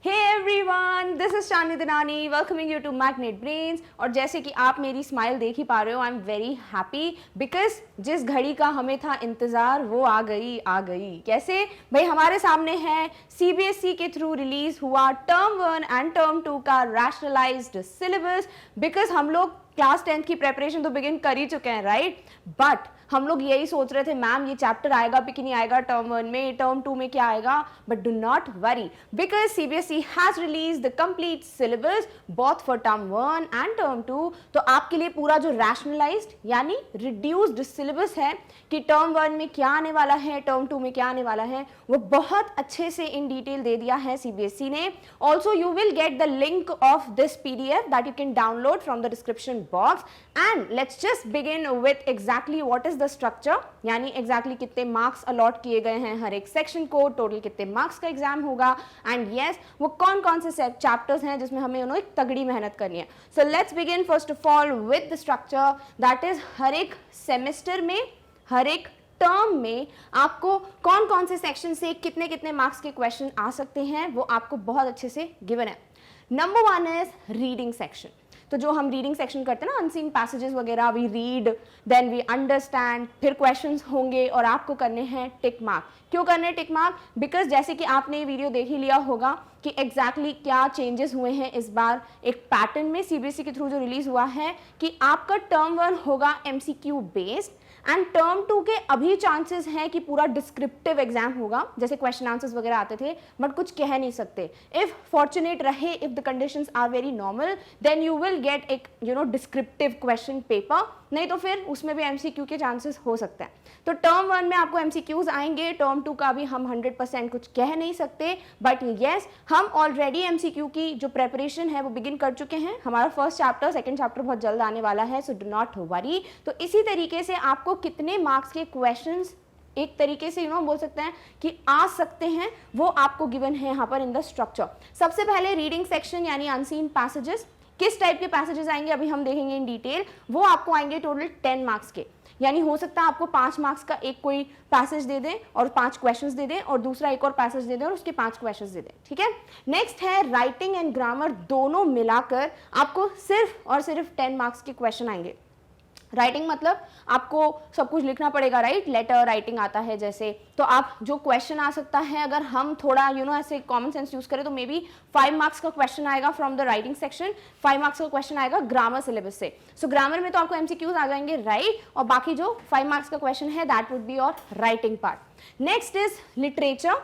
Hey everyone, this is Chandni Dinani welcoming you to magnet brains. और जैसे कि आप मेरी स्माइल देख ही पा रहे हो, I am very happy because जिस घड़ी का हमें था इंतज़ार वो आ गई। कैसे भाई, हमारे सामने है सीबीएसई के थ्रू रिलीज हुआ टर्म 1 एंड टर्म 2 का रैशनलाइज्ड सिलेबस। बिकॉज हम लोग क्लास 10th की प्रेपरेशन तो बिगिन कर ही चुके हैं, राइट? बट हम लोग यही सोच रहे थे मैम ये चैप्टर आएगा भी कि नहीं आएगा टर्म 1 में, टर्म 2 में क्या आएगा। But do not worry because CBSE has release the complete syllabus both for term 1 and term 2। तो आपके लिए पूरा जो रैशनलाइज्ड यानी रिड्यूस्ड सिलेबस है कि टर्म 1 में क्या आने वाला है, टर्म 2 में क्या आने वाला है, वो बहुत अच्छे से इन डिटेल दे दिया है सीबीएसई ने। Also you will get the link of this PDF that you can download from the description box. And let's just begin with exactly what is the structure, यानी एग्जैक्टली कितने marks allot किए गए हैं हर एक section को, total कितने marks का exam होगा, एंड यस वो कौन कौन से चैप्टर्स हैं जिसमें हमें एक तगड़ी मेहनत करनी है। So let's begin first of all with the structure that is हर एक सेमेस्टर में, हर एक टर्म में आपको कौन कौन से सेक्शन से कितने कितने मार्क्स के क्वेश्चन आ सकते हैं वो आपको बहुत अच्छे से गिवन है। Number 1 is reading section. तो जो हम रीडिंग सेक्शन करते हैं ना, अनसीन पैसेजेस वगैरह, we read then we understand, फिर क्वेश्चंस होंगे और आपको करने हैं टिक मार्क। क्यों करने हैं टिक मार्क? बिकॉज जैसे कि आपने ये वीडियो देख ही लिया होगा कि एग्जैक्टली क्या चेंजेस हुए हैं इस बार एक पैटर्न में सीबीएसई के थ्रू जो रिलीज हुआ है कि आपका टर्म 1 होगा एमसीक्यू बेस्ड एंड टर्म 2 के अभी चांसेस हैं कि पूरा डिस्क्रिप्टिव एग्जाम होगा, जैसे क्वेश्चन आंसर्स वगैरह आते थे बट कुछ कह नहीं सकते। इफ फॉर्चुनेट रहे, if the conditions are very normal, then you will get एक डिस्क्रिप्टिव क्वेश्चन पेपर, नहीं तो फिर उसमें भी एमसीक्यू के चांसेस हो सकते हैं। तो टर्म 1 में आपको एमसीक्यूज आएंगे, टर्म 2 का भी हम 100% कुछ कह नहीं सकते, बट येस हम ऑलरेडी एमसीक्यू की जो प्रेपरेशन है वो बिगिन कर चुके हैं। हमारा फर्स्ट चैप्टर, सेकंड चैप्टर बहुत जल्द आने वाला है, सो डू नॉट वरी। तो इसी तरीके से आपको कितने मार्क्स के क्वेश्चंस एक तरीके से बोल सकते हैं कि आ सकते हैं, वो आपको गिवन है यहाँ पर इन द स्ट्रक्चर। सबसे पहले रीडिंग सेक्शन यानी अनसीन पैसेजेस। किस टाइप के पैसेजेस आएंगे अभी हम देखेंगे इन डिटेल। वो आपको आएंगे टोटल 10 मार्क्स के, यानी हो सकता है आपको 5 मार्क्स का एक कोई पैसेज दे दें और 5 क्वेश्चंस दे दें, और दूसरा एक और पैसेज दे दें और उसके 5 क्वेश्चंस दे दें, ठीक है। नेक्स्ट है राइटिंग एंड ग्रामर, दोनों मिलाकर आपको सिर्फ और सिर्फ 10 मार्क्स के क्वेश्चन आएंगे। राइटिंग मतलब आपको सब कुछ लिखना पड़ेगा, राइट? लेटर राइटिंग आता है जैसे, तो आप जो क्वेश्चन आ सकता है, अगर हम थोड़ा ऐसे कॉमन सेंस यूज करें तो मे बी 5 मार्क्स का क्वेश्चन आएगा from the writing section, 5 marks का क्वेश्चन आएगा ग्रामर सिलेबस से। सो ग्रामर में तो आपको एमसीक्यूज आ जाएंगे, राइट? और बाकी जो 5 मार्क्स का क्वेश्चन है that would be your writing part. Next is literature,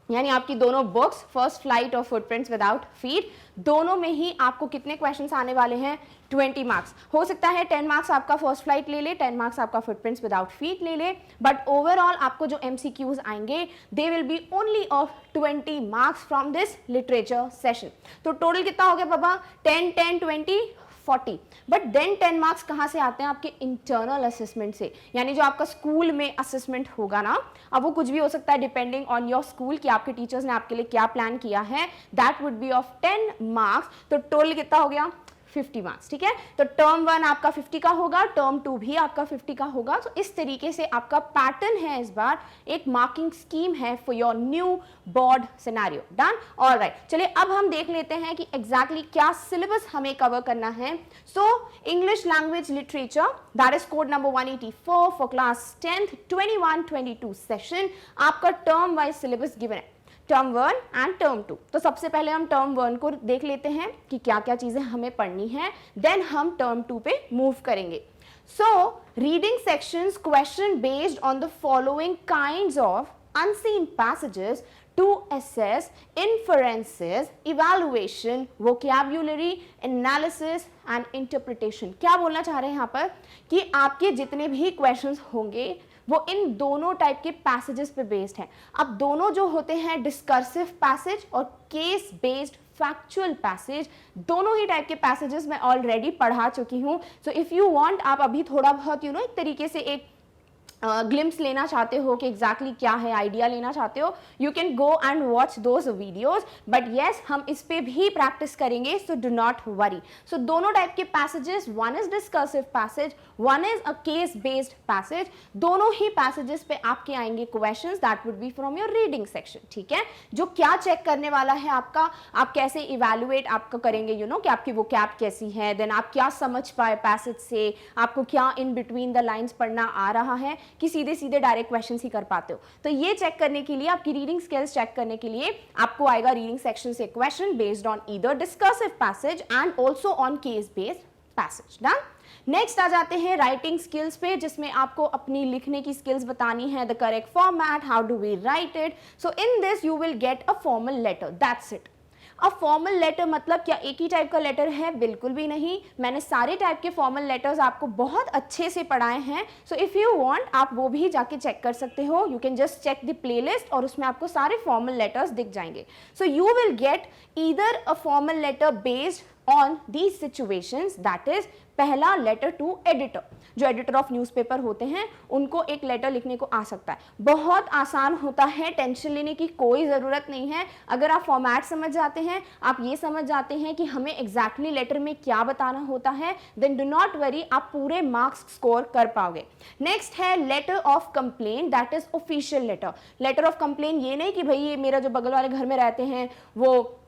यानी आपकी दोनों बुक्स फर्स्ट फ्लाइट और फुटप्रिंट्स विदाउट फीट, दोनों में ही आपको कितने क्वेश्चंस आने वाले हैं? 20 मार्क्स। हो सकता है 10 मार्क्स आपका फर्स्ट फ्लाइट ले ले, 10 मार्क्स आपका फुटप्रिंट्स विदाउट फीट ले ले, बट ओवरऑल आपको जो एमसीक्यूज आएंगे they will be only of 20 marks from this literature session. तो टोटल कितना हो गया पापा? 10 10 20 40। बट देन 10 मार्क्स कहाँ से आते हैं? आपके इंटरनल असेसमेंट से, यानी जो आपका स्कूल में असेसमेंट होगा ना, अब वो कुछ भी हो सकता है डिपेंडिंग ऑन योर स्कूल कि आपके टीचर्स ने आपके लिए क्या प्लान किया है, that would B of 10 marks. तो टोटल कितना हो गया? 50 मार्क्स, ठीक है। तो टर्म 1 आपका 50 का होगा, टर्म 2 भी आपका 50 का होगा। तो इस तरीके से आपका पैटर्न है इस बार, एक मार्किंग स्कीम है for your new board scenario. Done? Alright, चलिए अब हम देख लेते हैं कि एग्जैक्टली क्या सिलेबस हमें कवर करना है। So English language literature, that is code number 184 for class 10th 21-22 session. आपका टर्म वाइज सिलेबस गिवन है, टर्म 1 एंड टर्म 2। तो सबसे पहले हम टर्म 1 को देख लेते हैं कि क्या क्या चीजें हमें पढ़नी है, देन हम टर्म 2 पे मूव करेंगे। So reading sections question based on the following kinds of unseen passages to assess inferences, evaluation, vocabulary, analysis and interpretation। क्या बोलना चाह रहे हैं यहाँ पर कि आपके जितने भी क्वेश्चंस होंगे वो इन दोनों टाइप के पैसेजेस पे बेस्ड हैं। अब दोनों जो होते हैं डिस्कर्सिव पैसेज और केस बेस्ड फैक्चुअल पैसेज, दोनों ही टाइप के पैसेजेस मैं ऑलरेडी पढ़ा चुकी हूँ। सो इफ यू वांट, आप अभी थोड़ा बहुत एक तरीके से एक ग्लिम्स लेना चाहते हो कि एग्जैक्टली क्या है, आइडिया लेना चाहते हो, you can go and watch those videos. But yes, हम इस पे भी प्रैक्टिस करेंगे, so do not worry. So दोनों टाइप के passages, one is discursive passage, one is a case based passage. दोनों ही पैसेजेस पे आपके आएंगे questions that would be from your reading section. ठीक है, जो क्या चेक करने वाला है आपका, आप कैसे इवेल्युएट आपको करेंगे, यू नो कि आपकी वो कैप कैसी है, देन आप क्या समझ पाए पैसेज से, आपको क्या इन बिटवीन द लाइन्स पढ़ना आ रहा है, कि सीधे सीधे डायरेक्ट क्वेश्चन ही कर पाते हो. तो ये चेक करने के लिए, आपकी रीडिंग स्किल्स चेक करने के लिए आपको आएगा रीडिंग सेक्शन से question based on either discursive passage and also on case based passage. Done. Next आ जाते हैं राइटिंग स्किल्स पे, जिसमें आपको अपनी लिखने की स्किल्स बतानी है, the correct format, how do we write it. So in this you will get a formal letter, that's it. अब फॉर्मल लेटर मतलब क्या एक ही टाइप का लेटर है? बिल्कुल भी नहीं. मैंने सारे टाइप के फॉर्मल लेटर्स आपको बहुत अच्छे से पढ़ाए हैं. सो इफ़ यू वांट, आप वो भी जाके चेक कर सकते हो. You can just check the playlist और उसमें आपको सारे फॉर्मल लेटर्स दिख जाएंगे. So you will get either a formal letter based on these situations, that is पहला लेटर टू एडिटर. जो एडिटर ऑफ न्यूज़पेपर होते हैं उनको एक लेटर लिखने को आ सकता है. बहुत आसान होता है, टेंशन लेने की कोई ज़रूरत नहीं है. अगर आप फॉर्मेट समझ जाते हैं, आप ये समझ जाते हैं कि हमें एग्जैक्टली लेटर में क्या बताना होता है, देन डू नॉट वरी, आप पूरे मार्क्स स्कोर कर पाओगे. नेक्स्ट है letter of complain, that is official letter. Letter of complain ये नहीं कि भाई ये मेरा जो बगल वाले घर में रहते हैं वो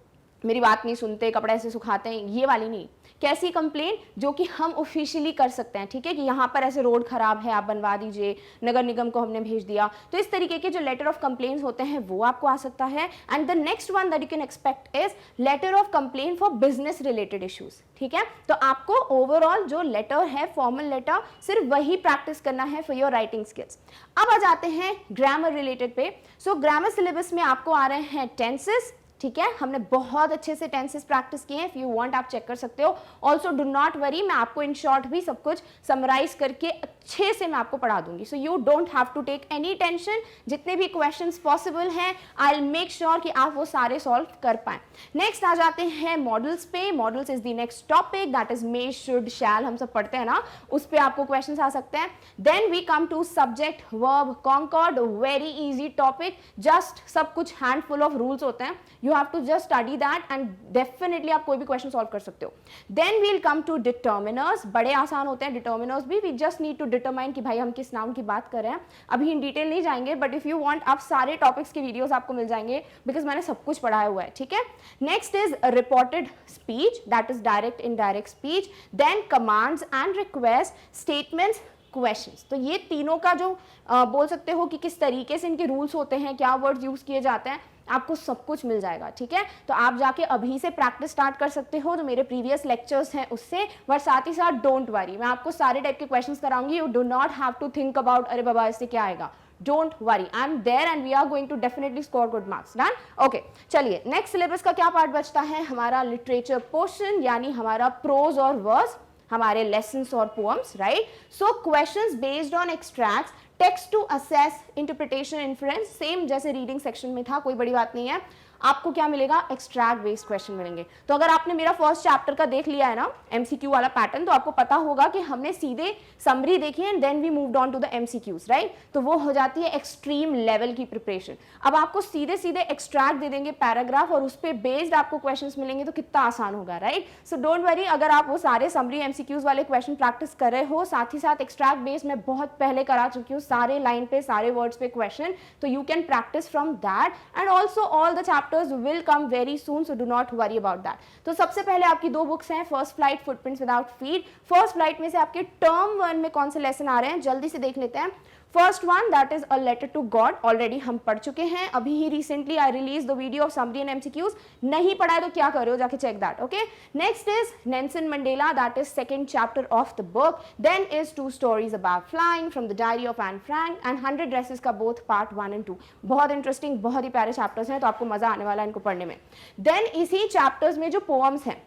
मेरी बात नहीं सुनते, कपड़े ऐसे सुखाते हैं, ये वाली नहीं. कैसी कंप्लेन? जो कि हम ऑफिशियली कर सकते हैं. ठीक है, कि यहाँ पर ऐसे रोड खराब है, आप बनवा दीजिए, नगर निगम को हमने भेज दिया. तो इस तरीके के जो लेटर ऑफ कंप्लेन होते हैं वो आपको आ सकता है. And the next one that you can expect is letter of complain for business related issues. ठीक है, तो आपको ओवरऑल जो लेटर है, फॉर्मल लेटर, सिर्फ वही प्रैक्टिस करना है फॉर योर राइटिंग स्किल्स. अब आ जाते हैं ग्रामर रिलेटेड पे. सो ग्रामर सिलेबस में आपको आ रहे हैं टेंसेस. ठीक है, हमने बहुत अच्छे से टेंसेस प्रैक्टिस किए हैं. इफ यू वांट आप चेक कर सकते हो. ऑल्सो डू नॉट वरी, मैं आपको इन शॉर्ट भी सब कुछ समराइज करके अच्छे से मैं आपको पढ़ा दूंगी. So you don't have to take any tension. जितने भी क्वेश्चंस पॉसिबल हैं, आई विल मेक श्योर कि आप वो सारे सॉल्व कर पाएं. नेक्स्ट आ जाते हैं मॉडल्स पे. Models is the next topic, that is may, should, shall, हम सब पढ़ते हैं ना, उस पर आपको क्वेश्चंस आ सकते हैं. Then we come to subject, verb, concord. Very easy topic, just सब कुछ हैंडफुल ऑफ रूल्स होते हैं. You have to just study that and definitely आप कोई भी क्वेश्चन सॉल्व कर सकते हो. Then we'll come to determiners. बड़े आसान होते हैं determiners भी. We just need to determine कि भाई हम किस नाउन की बात कर रहे हैं. अभी इन डिटेल नहीं जाएंगे, बट इफ यू वांट आप सारे टॉपिक्स के वीडियोस आपको मिल जाएंगे, बिकॉज मैंने सब कुछ पढ़ाया हुआ है. ठीक है, next is reported speech, that is direct indirect speech. Then commands and request, statements, questions. तो ये तीनों का जो बोल सकते हो कि किस तरीके से इनके रूल्स होते हैं, क्या वर्ड्स यूज किए जाते हैं, आपको सब कुछ मिल जाएगा. ठीक है, तो आप जाके अभी से प्रैक्टिस स्टार्ट कर सकते हो जो मेरे प्रीवियस लेक्चर्स हैं उससे. बट साथ ही साथ डोंट वरी, मैं आपको सारे टाइप के क्वेश्चंस कराऊंगी. You do not have to think about अरे बाबा इससे क्या आएगा. Don't worry, I am there and we are going to definitely score good marks. Done. Okay, चलिए नेक्स्ट सिलेबस का क्या पार्ट बचता है? हमारा लिटरेचर पोर्शन, यानी हमारा प्रोज और वर्स, हमारे लेसन्स और poems. Right. So questions based on extracts, text to assess, interpretation, influence. Same जैसे रीडिंग सेक्शन में था, कोई बड़ी बात नहीं है. आपको क्या मिलेगा? एक्सट्रैक्ट बेस्ड क्वेश्चन मिलेंगे. तो अगर आपने मेरा फर्स्ट चैप्टर का देख लिया है ना एमसीक्यू वाला पैटर्न, तो आपको पता होगा कि हमने सीधे समरी देखी and then we moved on to the MCQs. Right. तो वो हो जाती है एक्सट्रीम लेवल की प्रिपरेशन. अब आपको सीधे सीधे एक्सट्रैक्ट दे देंगे पैराग्राफ और उस पर बेस्ड आपको क्वेश्चंस मिलेंगे, तो कितना आसान होगा. राइट. सो डोंट वरी, अगर आप वो सारे समरी एमसीक्यूज वाले क्वेश्चन प्रैक्टिस कर रहे हो, साथ ही साथ एक्सट्रैक्ट बेस्ड मैं बहुत पहले करा चुकी हूँ, सारे लाइन पे, सारे वर्ड्स पे क्वेश्चन, तो you can practice from that. And also all the chapters will come very soon, so do not worry about that. तो सबसे पहले आपकी दो बुक्स हैं, first flight, footprints without feet. First flight में से आपके टर्म 1 में कौन से लेसन आ रहे हैं जल्दी से देख लेते हैं. First one, that is a letter to god. Already हम पढ़ चुके हैं, अभी ही recently I release the video of summary and MCQs. नहीं पढ़ा है तो क्या कर रहे हो, जाके check that. Okay. Next is Nelson Mandela, that is second chapter of the book. Then is 2 stories about flying from the diary of Anne Frank and 100 dresses का बोथ पार्ट 1 एंड 2. बहुत इंटरेस्टिंग, बहुत ही प्यारे chapters हैं, तो आपको मजा आने वाला है इनको पढ़ने में. देन इसी चैप्टर्स में जो पोएम्स हैं,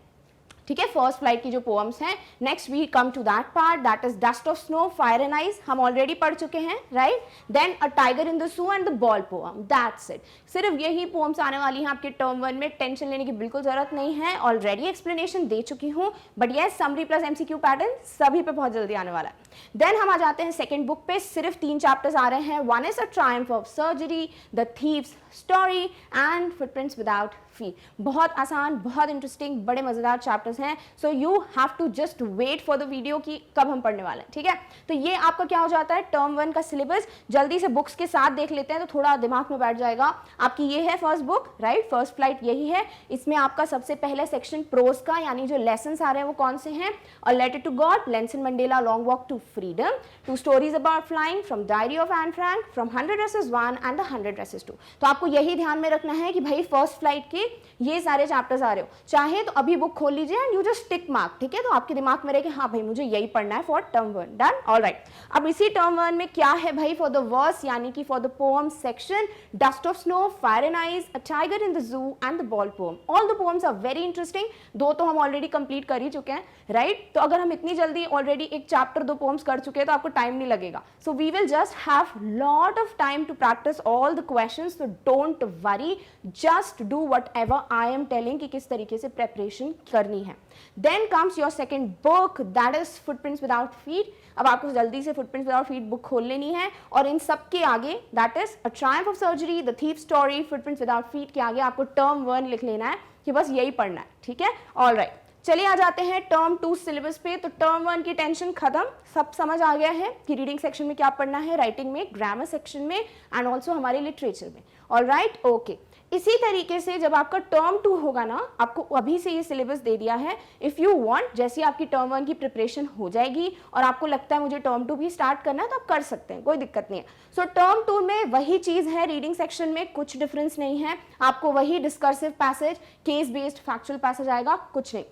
ठीक है, फर्स्ट फ्लाइट की जो पोएम्स हैं. Next we come to that part, that is dust of snow, fire and ice, हम ऑलरेडी पढ़ चुके हैं, right. Then a tiger in the zoo and the ball poem, that's it. सिर्फ यही poems आने वाली हैं आपके टर्म 1 में, टेंशन लेने की बिल्कुल जरूरत नहीं है. ऑलरेडी एक्सप्लेनेशन दे चुकी हूँ, but yes summary plus MCQ pattern सभी पे बहुत जल्दी आने वाला है. देन हम आ जाते हैं सेकेंड बुक पे, सिर्फ 3 चैप्टर्स आ रहे हैं. One is a triumph of surgery, the thieves story and footprints without feet. बहुत आसान, बहुत इंटरेस्टिंग, बड़े मजेदार चैप्टर्स हैं. So you have to just wait for the video कि कब हम पढ़ने वाले हैं, ठीक है. तो ये आपका क्या हो जाता है, टर्म 1 का सिलेबस. जल्दी से बुक्स के साथ देख लेते हैं तो थोड़ा दिमाग में बैठ जाएगा. आपकी ये है first book, right, first flight यही है. इसमें आपका सबसे पहले सेक्शन प्रोज का, यानी जो लेसन्स आ रहे हैं वो कौन से हैं. A letter to God, Nelson Mandela, long walk to freedom, 2 stories about flying, from diary of Anne Frank, from 100 races 1 and the 100 races 2. तो आपको यही ध्यान में रखना है कि भाई फर्स्ट फ्लाइट के ये सारे चैप्टर्स आ रहे हो. चाहे तो अभी बुक खोल लीजिए and you just tick mark, ठीक है. तो आपके दिमाग में रहे कि हाँ भाई मुझे यही पढ़ना है फॉर टर्म 1. Done, alright. अब इसी टर्म 1 में क्या है भाई, फॉर द वर्स यानी कि for the poem section, dust of snow, fire and ice, a tiger in the zoo and the ball poem. All the poems are very interesting. 2 तो हम ऑलरेडी कंप्लीट कर ही चुके हैं, राइट. तो अगर हम इतनी जल्दी ऑलरेडी एक चैप्टर 2 पोएम्स कर चुके हैं तो आपको टाइम नहीं लगेगा. So we will just have lot of time to practice all the questions. So don't worry, just do whatever I am telling कि किस तरीके से प्रेपरेशन करनी है. Then comes your second book, that is footprints without feet. अब आपको जल्दी से फुटप्रिंट्स विदाउट फीट बुक खोल लेनी है और इन सब के आगे, that is a triumph of surgery, the thief story, footprints without feet के आगे आपको टर्म 1 लिख लेना है कि बस यही पढ़ना है, ठीक है. ऑलराइट, चलिए आ जाते हैं टर्म 2 सिलेबस पे. तो टर्म 1 की टेंशन खत्म, सब समझ आ गया है कि रीडिंग सेक्शन में क्या पढ़ना है, राइटिंग में, ग्रामर सेक्शन में एंड ऑल्सो हमारे लिटरेचर में. Alright, okay. इसी तरीके से जब आपका टर्म 2 होगा ना, आपको अभी से ये सिलेबस दे दिया है. इफ़ यू वांट, जैसे आपकी टर्म 1 की प्रिपरेशन हो जाएगी और आपको लगता है मुझे टर्म 2 भी स्टार्ट करना है तो आप कर सकते हैं, कोई दिक्कत नहीं है. सो टर्म 2 में वही चीज़ है, रीडिंग सेक्शन में कुछ डिफरेंस नहीं है. आपको वही discursive passage, case based factual passage आएगा, कुछ नहीं.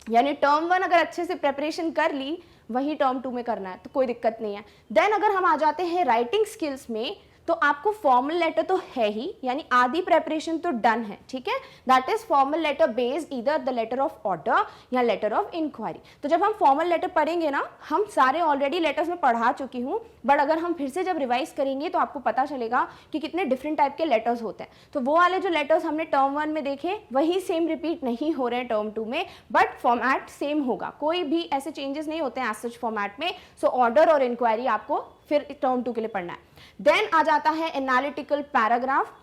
यानी टर्म 1 अगर अच्छे से प्रिपरेशन कर ली, वही टर्म 2 में करना है, तो कोई दिक्कत नहीं है. देन अगर हम आ जाते हैं राइटिंग स्किल्स में, तो आपको फॉर्मल लेटर तो है ही, यानी आधी प्रेपरेशन तो डन है, ठीक है. That is formal letter based either the letter of order या लेटर ऑफ इंक्वायरी. तो जब हम फॉर्मल लेटर पढ़ेंगे ना, हम सारे ऑलरेडी लेटर्स में पढ़ा चुकी हूँ, बट अगर हम फिर से जब रिवाइज करेंगे तो आपको पता चलेगा कि कितने डिफरेंट टाइप के लेटर्स होते हैं. तो वो वाले जो लेटर्स हमने टर्म 1 में देखे वही सेम रिपीट नहीं हो रहे हैं टर्म 2 में, बट फॉर्मेट सेम होगा, कोई भी ऐसे चेंजेस नहीं होते हैं एज सच फॉर्मेट में. सो ऑर्डर और इंक्वायरी आपको फिर टर्म 2 के लिए पढ़ना है. देन आ जाता है एनालिटिकल पैराग्राफ.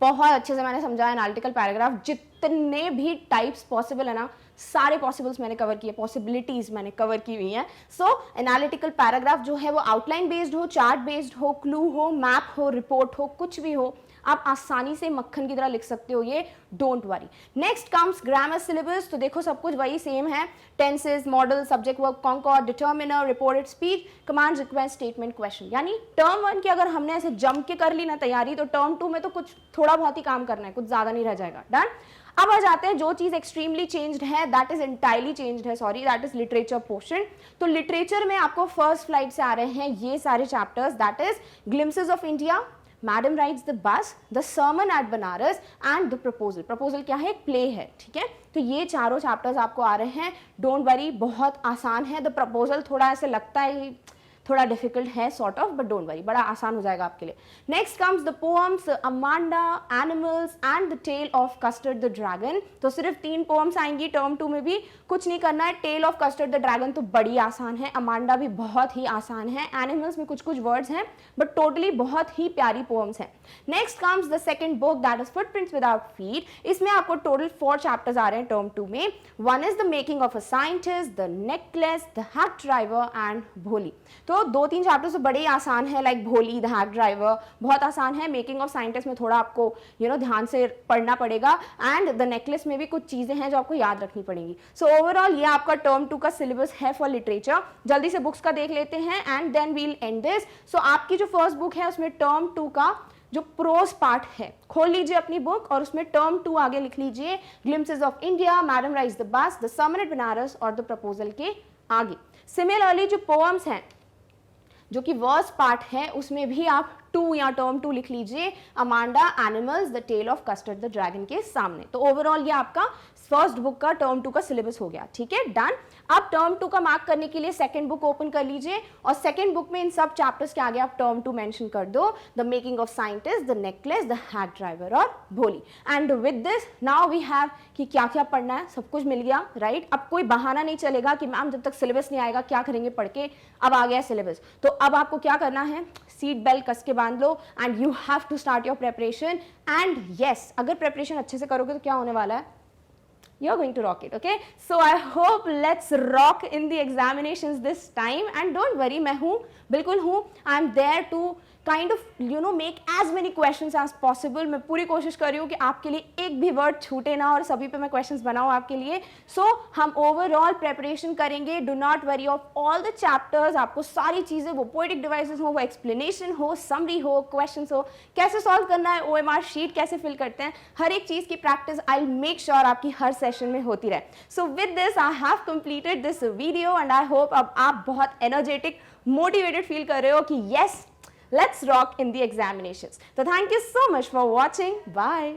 बहुत अच्छे से मैंने समझाया एनालिटिकल पैराग्राफ. जितने भी टाइप्स पॉसिबल है ना, सारे पॉसिबल्स मैंने कवर किए, पॉसिबिलिटीज मैंने कवर की हुई हैं. सो एनालिटिकल पैराग्राफ जो है वो आउटलाइन बेस्ड हो, चार्ट बेस्ड हो, क्लू हो, मैप हो, रिपोर्ट हो, कुछ भी हो, आप आसानी से मक्खन की तरह लिख सकते हो ये, don't worry. Next comes grammar syllabus. तो देखो सब कुछ वही सेम है, tenses, modal, subject verb, concord, determiner, reported speech, command, request, statement, question. यानी टर्म 1 की अगर हमने ऐसे जम के कर ली ना तैयारी, तो टर्म 2 में तो कुछ थोड़ा बहुत ही काम करना है, कुछ ज्यादा नहीं रह जाएगा. डन. अब आ जाते हैं जो चीज एक्सट्रीमली चेंज्ड है, दैट इज एंटायरली चेंज्ड है, sorry, that is literature portion. तो लिटरेचर में आपको फर्स्ट फ्लाइट से आ रहे हैं ये सारे chapters, that is glimpses of India, madam rides the bus, the sermon at Benares and the proposal. Proposal क्या है, एक प्ले है, ठीक है. तो ये चारों चैप्टर्स आपको आ रहे हैं. डोंट वरी, बहुत आसान है. द प्रपोजल थोड़ा ऐसे लगता है थोड़ा डिफिकल्ट है sort of, but don't worry, बड़ा आसान हो जाएगा आपके लिए. Next comes the poems Amanda, animals and the tale of custard the dragon. तो सिर्फ 3 पोएम्स आएंगी टर्म 2 में भी, कुछ नहीं करना है. Tale of custard the dragon तो बड़ी आसान है, अमांडा भी बहुत ही आसान है, एनिमल्स में कुछ कुछ वर्ड्स हैं बट टोटली बहुत ही प्यारी पोएम्स हैं. Next comes the second book, that is footprints without feet. इसमें आपको टोटल 4 चैप्टर्स आ रहे हैं टर्म 2 में. One is the making of a scientist, the necklace, the hack driver and भोली. तो 2-3 चैप्टर्स तो बड़े ही आसान है, लाइक भोली, द हैक ड्राइवर बहुत आसान है. मेकिंग ऑफ साइंटिस्ट में थोड़ा आपको ध्यान से पढ़ना पड़ेगा, एंड द नेकलेस में भी कुछ चीजें हैं जो आपको याद रखनी पड़ेंगी. सो ओवरऑल ये आपका टर्म 2 का सिलेबस है फॉर लिटरेचर. जल्दी से बुक्स का देख लेते हैं and then we'll end this. So आपकी जो फर्स्ट बुक है उसमें टर्म 2 का जो प्रोज पार्ट है, खोल लीजिए अपनी बुक और उसमें टर्म 2 आगे लिख लीजिए, glimpses of India, madam rides the bus, the sermon at Benares और द प्रपोजल के आगे. सिमिलरली जो पोएम्स हैं, जो कि वर्स पार्ट है, उसमें भी आप 2 या टर्म 2 लिख लीजिए, Amanda animals the tale of custard the dragon के सामने। तो ओवरऑल ये आपका फर्स्ट बुक का टर्म 2 का सिलेबस हो गया, ठीक है, डन। अब टर्म 2 का मार्क करने के लिए सेकंड बुक ओपन कर लीजिए और सेकंड बुक में इन सब चैप्टर्स के आगे आप टर्म 2 मेंशन कर दो, the making of scientist, the necklace, the hack driver और Bholi. And with this now we have कि क्या क्या पढ़ना है, सब कुछ मिल गया, राइट। अब कोई बहाना नहीं चलेगा कि मैम जब तक सिलेबस नहीं आएगा क्या करेंगे पढ़ के, अब आ गया सिलेबस। तो अब आपको क्या करना है, सीट बेल्ट कस के बांध लो and you have to start your preparation. And yes, अगर प्रेपरेशन अच्छे से करोगे तो क्या होने वाला है, you're going to rock it, okay? So I hope let's rock in the examinations this time and don't worry, मैं हूँ, बिल्कुल हूँ, I'm there to kind of you know make as many questions as possible। मैं पूरी कोशिश कर रही हूँ कि आपके लिए एक भी वर्ड छूटे ना और सभी पे मैं क्वेश्चंस बनाऊँ आपके लिए। सो हम ओवरऑल प्रेपरेशन करेंगे, do not worry of all the chapters. आपको सारी चीज़ें, वो पोएटिक डिवाइसेस हो, वो एक्सप्लेनेशन हो, समरी हो, क्वेश्चंस हो, कैसे सॉल्व करना है, OMR शीट कैसे फिल करते हैं, हर एक चीज़ की प्रैक्टिस आई मेक श्योर आपकी हर सेशन में होती रहे। So with this I have completed this video and I hope अब आप बहुत एनर्जेटिक, मोटिवेटेड फील कर रहे हो कि yes, let's rock in the examinations. So thank you so much for watching. Bye.